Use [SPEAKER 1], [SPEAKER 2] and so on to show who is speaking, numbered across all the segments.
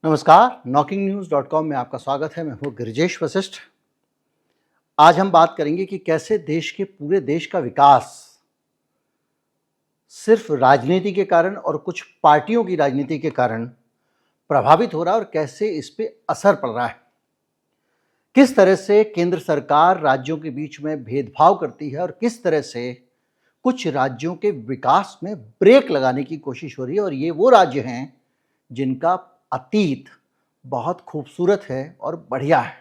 [SPEAKER 1] नमस्कार, knocking-news.com में आपका स्वागत है। मैं हूँ गिरिजेश वशिष्ठ। आज हम बात करेंगे कि कैसे पूरे देश का विकास सिर्फ राजनीति के कारण और कुछ पार्टियों की राजनीति के कारण प्रभावित हो रहा है और कैसे इस पे असर पड़ रहा है। किस तरह से केंद्र सरकार राज्यों के बीच में भेदभाव करती है और किस तरह से कुछ राज्यों के विकास में ब्रेक लगाने की कोशिश हो रही है। और ये वो राज्य हैं जिनका अतीत बहुत खूबसूरत है और बढ़िया है।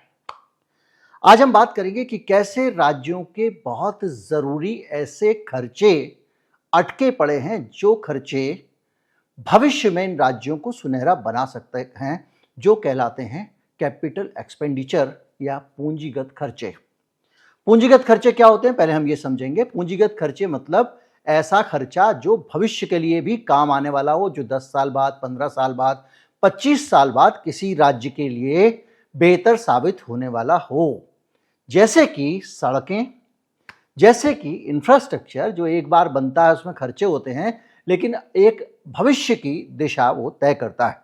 [SPEAKER 1] आज हम बात करेंगे कि कैसे राज्यों के बहुत ज़रूरी ऐसे खर्चे अटके पड़े हैं जो खर्चे भविष्य में इन राज्यों को सुनहरा बना सकते हैं, जो कहलाते हैं कैपिटल एक्सपेंडिचर या पूंजीगत खर्चे। पूंजीगत खर्चे क्या होते हैं, पहले हम ये समझेंगे। पूंजीगत खर्चे मतलब ऐसा खर्चा जो भविष्य के लिए भी काम आने वाला हो, जो 10 साल बाद, 15 साल बाद, 25 साल बाद किसी राज्य के लिए बेहतर साबित होने वाला हो। जैसे कि सड़कें, जैसे कि इंफ्रास्ट्रक्चर जो एक बार बनता है, उसमें खर्चे होते हैं लेकिन एक भविष्य की दिशा वो तय करता है।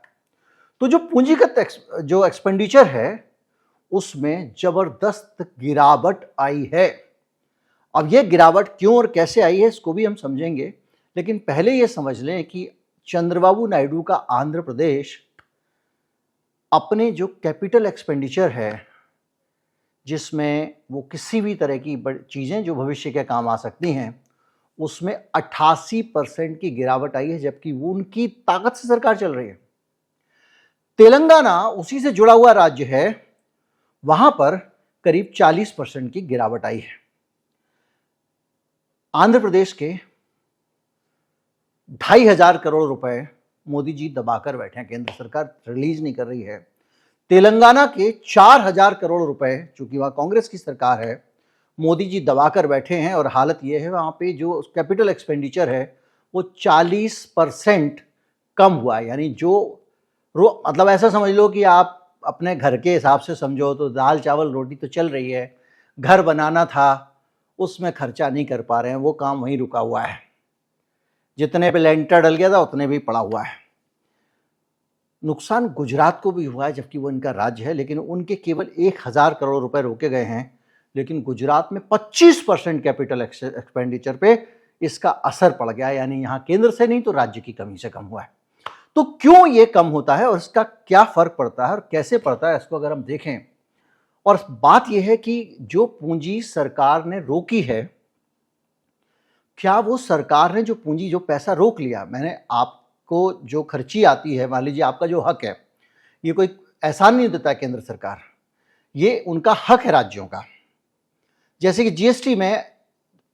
[SPEAKER 1] तो जो पूंजीगत जो एक्सपेंडिचर है उसमें जबरदस्त गिरावट आई है। अब ये गिरावट क्यों और कैसे आई है इसको भी हम समझेंगे, लेकिन पहले ये समझ लें कि चंद्रबाबू नायडू का आंध्र प्रदेश अपने जो कैपिटल एक्सपेंडिचर है, जिसमें वो किसी भी तरह की चीज़ें जो भविष्य के काम आ सकती हैं, उसमें 88% की गिरावट आई है, जबकि वो उनकी ताकत से सरकार चल रही है। तेलंगाना उसी से जुड़ा हुआ राज्य है, वहां पर करीब 40% की गिरावट आई है। आंध्र प्रदेश के 2,500 करोड़ रुपए मोदी जी दबाकर बैठे हैं, केंद्र सरकार रिलीज नहीं कर रही है। तेलंगाना के 4,000 करोड़ रुपए, चूंकि वहां कांग्रेस की सरकार है, मोदी जी दबाकर बैठे हैं और हालत यह है वहां पे जो कैपिटल एक्सपेंडिचर है वो 40% कम हुआ है। यानी जो मतलब ऐसा समझ लो कि आप अपने घर के हिसाब से समझो तो दाल चावल रोटी तो चल रही है, घर बनाना था उसमें खर्चा नहीं कर पा रहे हैं, वो काम वहीं रुका हुआ है। जितने पे लेंटर डल गया था उतने भी पड़ा हुआ है। नुकसान गुजरात को भी हुआ है, जबकि वो इनका राज्य है, लेकिन उनके केवल 1,000 करोड़ रुपए रोके गए हैं। लेकिन गुजरात में 25% कैपिटल एक्सपेंडिचर पे इसका असर पड़ गया, यानी यहाँ केंद्र से नहीं तो राज्य की कमी से कम हुआ है। तो क्यों ये कम होता है और इसका क्या फर्क पड़ता है और कैसे पड़ता है, इसको अगर हम देखें। और बात यह है कि जो पूंजी सरकार ने रोकी है, क्या वो सरकार ने जो पूंजी जो पैसा रोक लिया, मैंने आपको जो खर्ची आती है, मान लीजिए आपका जो हक है, ये कोई एहसान नहीं देता है केंद्र सरकार, ये उनका हक है राज्यों का। जैसे कि जीएसटी में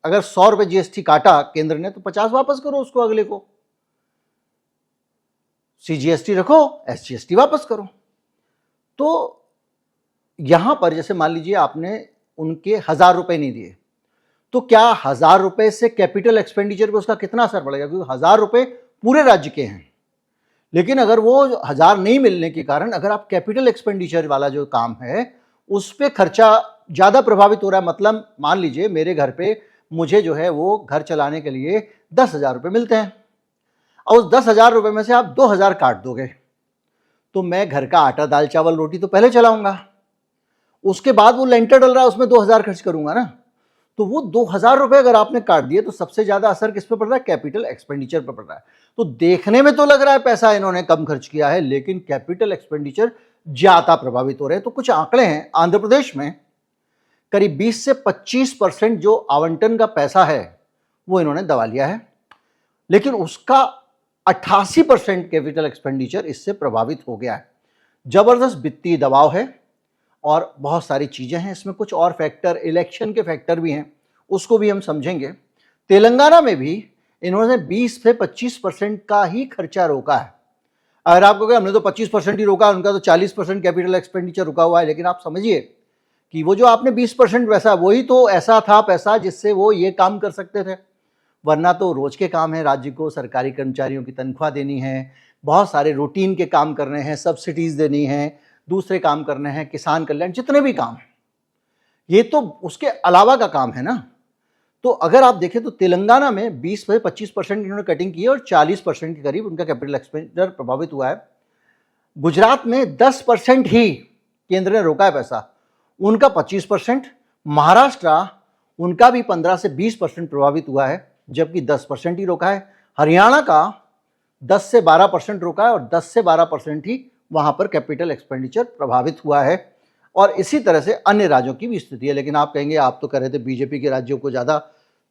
[SPEAKER 1] अगर 100 रुपए जीएसटी काटा केंद्र ने तो 50 वापस करो उसको, अगले को सीजीएसटी रखो, एसजीएसटी वापस करो। तो यहां पर जैसे मान लीजिए आपने उनके 1,000 रुपए नहीं दिए, तो क्या 1,000 रुपए से कैपिटल एक्सपेंडिचर पे उसका कितना असर पड़ेगा, क्योंकि 1,000 रुपए पूरे राज्य के हैं। लेकिन अगर वो 1,000 नहीं मिलने के कारण अगर आप कैपिटल एक्सपेंडिचर वाला जो काम है उस पर खर्चा ज़्यादा प्रभावित हो रहा है, मतलब मान लीजिए मेरे घर पे मुझे जो है वो घर चलाने के लिए 10,000 रुपये मिलते हैं और उस 10,000 रुपये में से आप 2,000 काट दोगे तो मैं घर का आटा दाल चावल रोटी तो पहले चलाऊंगा, उसके बाद वो लेंटर डल रहा है उसमें 2,000 खर्च करूंगा ना। तो वो 2,000 रुपये अगर आपने काट दिए तो सबसे ज़्यादा असर किस पे पड़ रहा है, कैपिटल एक्सपेंडिचर पर पड़ रहा है। तो देखने में तो लग रहा है पैसा इन्होंने कम खर्च किया है, लेकिन कैपिटल एक्सपेंडिचर ज़्यादा प्रभावित हो रहे हैं। तो कुछ आंकड़े हैं, आंध्र प्रदेश में करीब 20 से 25% जो आवंटन का पैसा है वो इन्होंने दबा लिया है, लेकिन उसका 88% कैपिटल एक्सपेंडिचर इससे प्रभावित हो गया है। जबरदस्त वित्तीय दबाव है और बहुत सारी चीज़ें हैं इसमें, कुछ और फैक्टर, इलेक्शन के फैक्टर भी हैं, उसको भी हम समझेंगे। तेलंगाना में भी इन्होंने 20 से 25% का ही खर्चा रोका है। अगर आपको कहें हमने तो 25% ही रोका, उनका तो 40% कैपिटल एक्सपेंडिचर रुका हुआ है, लेकिन आप समझिए कि वो जो आपने 20% वैसा, वही तो ऐसा था पैसा जिससे वो ये काम कर सकते थे। वरना तो रोज के काम है, राज्य को सरकारी कर्मचारियों की तनख्वाह देनी है, बहुत सारे रूटीन के काम करने हैं, सब्सिडीज देनी है, दूसरे काम करने हैं, किसान कल्याण, जितने भी काम हैं, ये तो उसके अलावा का काम है ना। तो अगर आप देखें तो तेलंगाना में 20 से 25% इन्होंने कटिंग की है और 40% के करीब उनका कैपिटल एक्सपेंडिचर प्रभावित हुआ है। गुजरात में 10% ही केंद्र ने रोका है पैसा, उनका 25%, महाराष्ट्र उनका भी 15 से 20% प्रभावित हुआ है, जबकि 10% ही रोका है। हरियाणा का 10 से 12% रोका है और 10 से 12% ही वहां पर कैपिटल एक्सपेंडिचर प्रभावित हुआ है। और इसी तरह से अन्य राज्यों की भी स्थिति है। लेकिन आप कहेंगे आप तो कह रहे थे बीजेपी के राज्यों को ज़्यादा,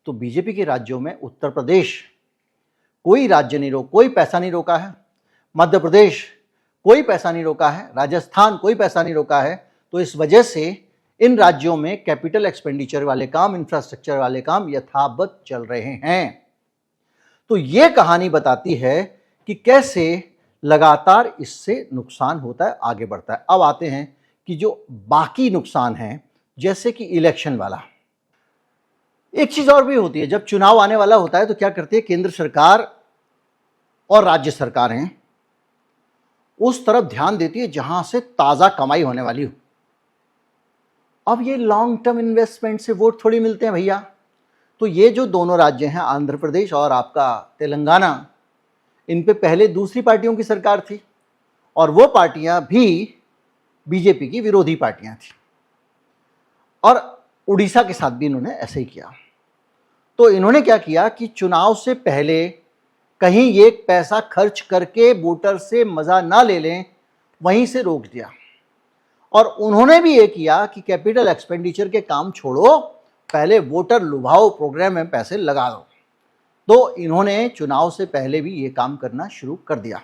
[SPEAKER 1] तो बीजेपी के राज्यों में उत्तर प्रदेश कोई राज्य नहीं रोका, कोई पैसा नहीं रोका है, मध्य प्रदेश कोई पैसा नहीं रोका है, राजस्थान कोई पैसा नहीं रोका है। तो इस वजह से इन राज्यों में कैपिटल एक्सपेंडिचर वाले काम, इंफ्रास्ट्रक्चर वाले काम यथावत चल रहे हैं। तो ये कहानी बताती है कि कैसे लगातार इससे नुकसान होता है, आगे बढ़ता है। अब आते हैं कि जो बाकी नुकसान है, जैसे कि इलेक्शन वाला। एक चीज और भी होती है, जब चुनाव आने वाला होता है तो क्या करती है केंद्र सरकार और राज्य सरकारें उस तरफ ध्यान देती है जहां से ताजा कमाई होने वाली हो। अब ये लॉन्ग टर्म इन्वेस्टमेंट से वोट थोड़ी मिलते हैं भैया। तो ये जो दोनों राज्य हैं, आंध्र प्रदेश और आपका तेलंगाना, इन पे पहले दूसरी पार्टियों की सरकार थी और वो पार्टियां भी बीजेपी की विरोधी पार्टियां थी। और उड़ीसा के साथ भी इन्होंने ऐसे ही किया। तो इन्होंने क्या किया कि चुनाव से पहले कहीं ये पैसा खर्च करके वोटर से मजा ना ले लें, वहीं से रोक दिया। और उन्होंने भी ये किया कि कैपिटल एक्सपेंडिचर के काम छोड़ो, पहले वोटर लुभाओ प्रोग्राम में पैसे लगा दो। तो इन्होंने चुनाव से पहले भी ये काम करना शुरू कर दिया।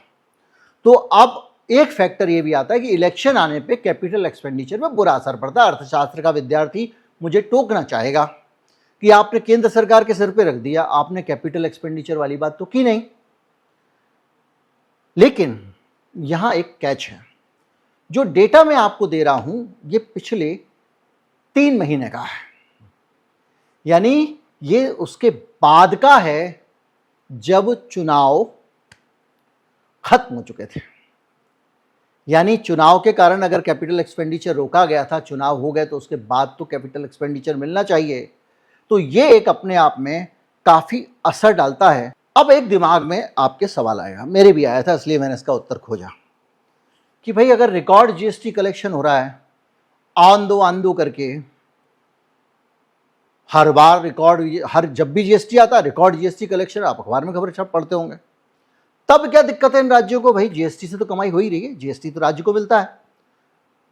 [SPEAKER 1] तो अब एक फैक्टर ये भी आता है कि इलेक्शन आने पे कैपिटल एक्सपेंडिचर में बुरा असर पड़ता है। अर्थशास्त्र का विद्यार्थी मुझे टोकना चाहेगा कि आपने केंद्र सरकार के सिर पे रख दिया, आपने कैपिटल एक्सपेंडिचर वाली बात तो की नहीं। लेकिन यहां एक कैच है, जो डेटा मैं आपको दे रहा हूं ये पिछले 3 महीने का है, यानी ये उसके बाद का है जब चुनाव खत्म हो चुके थे। यानी चुनाव के कारण अगर कैपिटल एक्सपेंडिचर रोका गया था, चुनाव हो गए, तो उसके बाद तो कैपिटल एक्सपेंडिचर मिलना चाहिए। तो ये एक अपने आप में काफी असर डालता है। अब एक दिमाग में आपके सवाल आएगा, मेरे भी आया था, इसलिए मैंने इसका उत्तर खोजा कि भाई अगर रिकॉर्ड जीएसटी कलेक्शन हो रहा है आंदो करके, हर बार रिकॉर्ड, जब भी जीएसटी आता है रिकॉर्ड जीएसटी कलेक्शन, आप अखबार में खबर छप पढ़ते होंगे, तब क्या दिक्कत है इन राज्यों को? भाई जीएसटी से तो कमाई हो ही रही है, जीएसटी तो राज्य को मिलता है,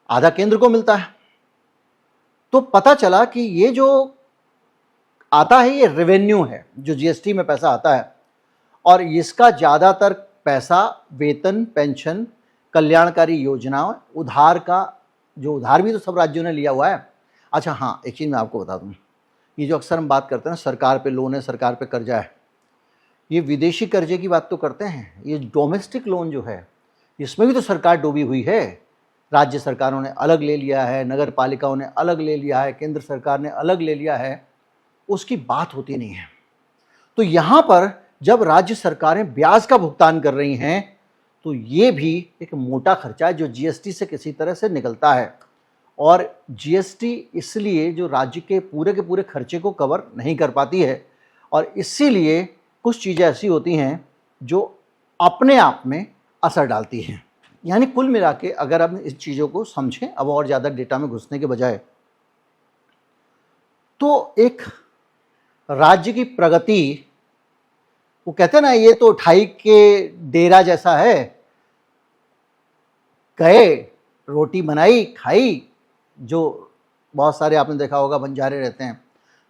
[SPEAKER 1] आधा केंद्र को मिलता है। तो पता चला कि ये जो आता है ये रेवेन्यू है, जो जीएसटी में पैसा आता है, और इसका ज़्यादातर पैसा वेतन, पेंशन, कल्याणकारी योजनाओं, उधार का, जो उधार भी तो सब राज्यों ने लिया हुआ है। अच्छा हाँ, एक चीज़ मैं आपको बता दूँ, ये जो अक्सर हम बात करते हैं ना, सरकार पे लोन है, सरकार पे कर्जा है, ये विदेशी कर्जे की बात तो करते हैं, ये डोमेस्टिक लोन जो है इसमें भी तो सरकार डूबी हुई है। राज्य सरकारों ने अलग ले लिया है, नगर पालिकाओं ने अलग ले लिया है, केंद्र सरकार ने अलग ले लिया है, उसकी बात होती नहीं है। तो यहाँ पर जब राज्य सरकारें ब्याज का भुगतान कर रही हैं तो ये भी एक मोटा खर्चा है जो जीएसटी से किसी तरह से निकलता है। और जीएसटी इसलिए जो राज्य के पूरे खर्चे को कवर नहीं कर पाती है, और इसीलिए कुछ चीज़ें ऐसी होती हैं जो अपने आप में असर डालती हैं। यानी कुल मिला के अगर आप इस चीज़ों को समझें, अब और ज़्यादा डेटा में घुसने के बजाय, तो एक राज्य की प्रगति, वो कहते हैं ना, ये तो ठाई के डेरा जैसा है, गए रोटी बनाई खाई, जो बहुत सारे आपने देखा होगा बंजारे रहते हैं,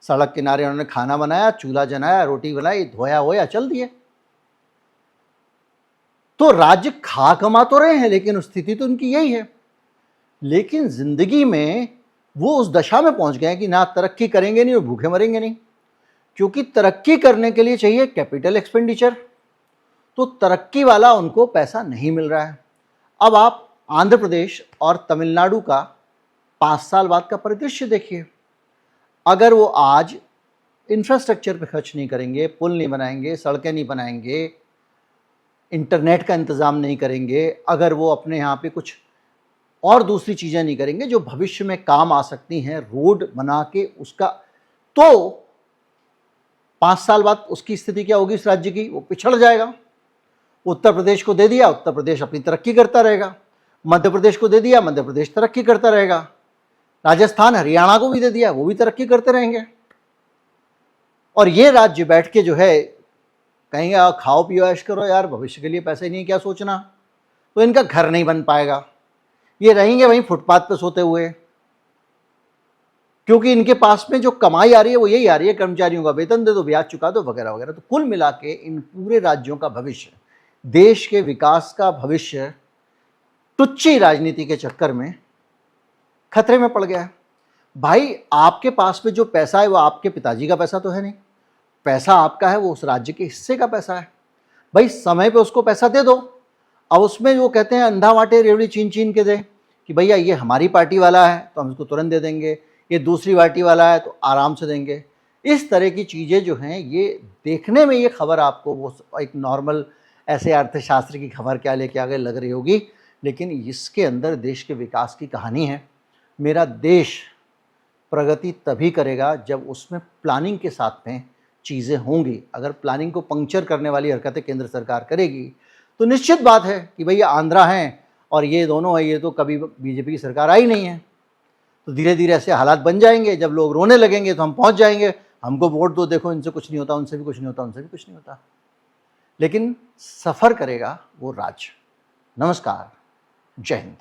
[SPEAKER 1] सड़क किनारे उन्होंने खाना बनाया, चूल्हा जलाया, रोटी बनाई, धोया होया, चल दिए। तो राज्य खा कमा तो रहे हैं, लेकिन स्थिति तो उनकी यही है। लेकिन जिंदगी में वो उस दशा में पहुंच गए हैं कि ना तरक्की करेंगे नहीं और भूखे मरेंगे नहीं, क्योंकि तरक्की करने के लिए चाहिए कैपिटल एक्सपेंडिचर, तो तरक्की वाला उनको पैसा नहीं मिल रहा है। अब आप आंध्र प्रदेश और तमिलनाडु का 5 साल बाद का परिदृश्य देखिए। अगर वो आज इंफ्रास्ट्रक्चर पे खर्च नहीं करेंगे, पुल नहीं बनाएंगे, सड़कें नहीं बनाएंगे, इंटरनेट का इंतज़ाम नहीं करेंगे, अगर वो अपने यहाँ पे कुछ और दूसरी चीज़ें नहीं करेंगे जो भविष्य में काम आ सकती हैं, रोड बना के उसका, तो 5 साल बाद उसकी स्थिति क्या होगी इस राज्य की? वो पिछड़ जाएगा। उत्तर प्रदेश को दे दिया, उत्तर प्रदेश अपनी तरक्की करता रहेगा। मध्य प्रदेश को दे दिया, मध्य प्रदेश तरक्की करता रहेगा। राजस्थान हरियाणा को भी दे दिया, वो भी तरक्की करते रहेंगे। और ये राज्य बैठ के जो है कहेंगे खाओ पियो ऐश करो यार, भविष्य के लिए पैसे नहीं, क्या सोचना। तो इनका घर नहीं बन पाएगा, ये रहेंगे वहीं फुटपाथ पे सोते हुए, क्योंकि इनके पास में जो कमाई आ रही है वो यही आ रही है, कर्मचारियों का वेतन दे दो, ब्याज चुका दो, वगैरह वगैरह। तो कुल मिला के इन पूरे राज्यों का भविष्य, देश के विकास का भविष्य टुच्ची राजनीति के चक्कर में खतरे में पड़ गया है। भाई आपके पास में जो पैसा है वो आपके पिताजी का पैसा तो है नहीं, पैसा आपका है, वो उस राज्य के हिस्से का पैसा है। भाई समय पे उसको पैसा दे दो। अब उसमें वो कहते हैं अंधा वाटे रेवड़ी छीन छीन के दे कि भैया ये हमारी पार्टी वाला है तो हम इसको तुरंत दे देंगे, ये दूसरी पार्टी वाला है तो आराम से देंगे। इस तरह की चीज़ें जो हैं, ये देखने में ये खबर आपको वो एक नॉर्मल ऐसे अर्थशास्त्र की खबर क्या लेके आगे लग रही होगी, लेकिन इसके अंदर देश के विकास की कहानी है। मेरा देश प्रगति तभी करेगा जब उसमें प्लानिंग के साथ में चीज़ें होंगी। अगर प्लानिंग को पंक्चर करने वाली हरकतें केंद्र सरकार करेगी तो निश्चित बात है कि भैया आंध्रा हैं और ये दोनों है, ये तो कभी बीजेपी की सरकार आई नहीं है, तो धीरे धीरे ऐसे हालात बन जाएंगे। जब लोग रोने लगेंगे तो हम पहुंच जाएंगे, हमको वोट दो, देखो इनसे कुछ नहीं होता, उनसे भी कुछ नहीं होता, उनसे भी कुछ नहीं होता। लेकिन सफ़र करेगा वो राज्य। नमस्कार, जय हिंद।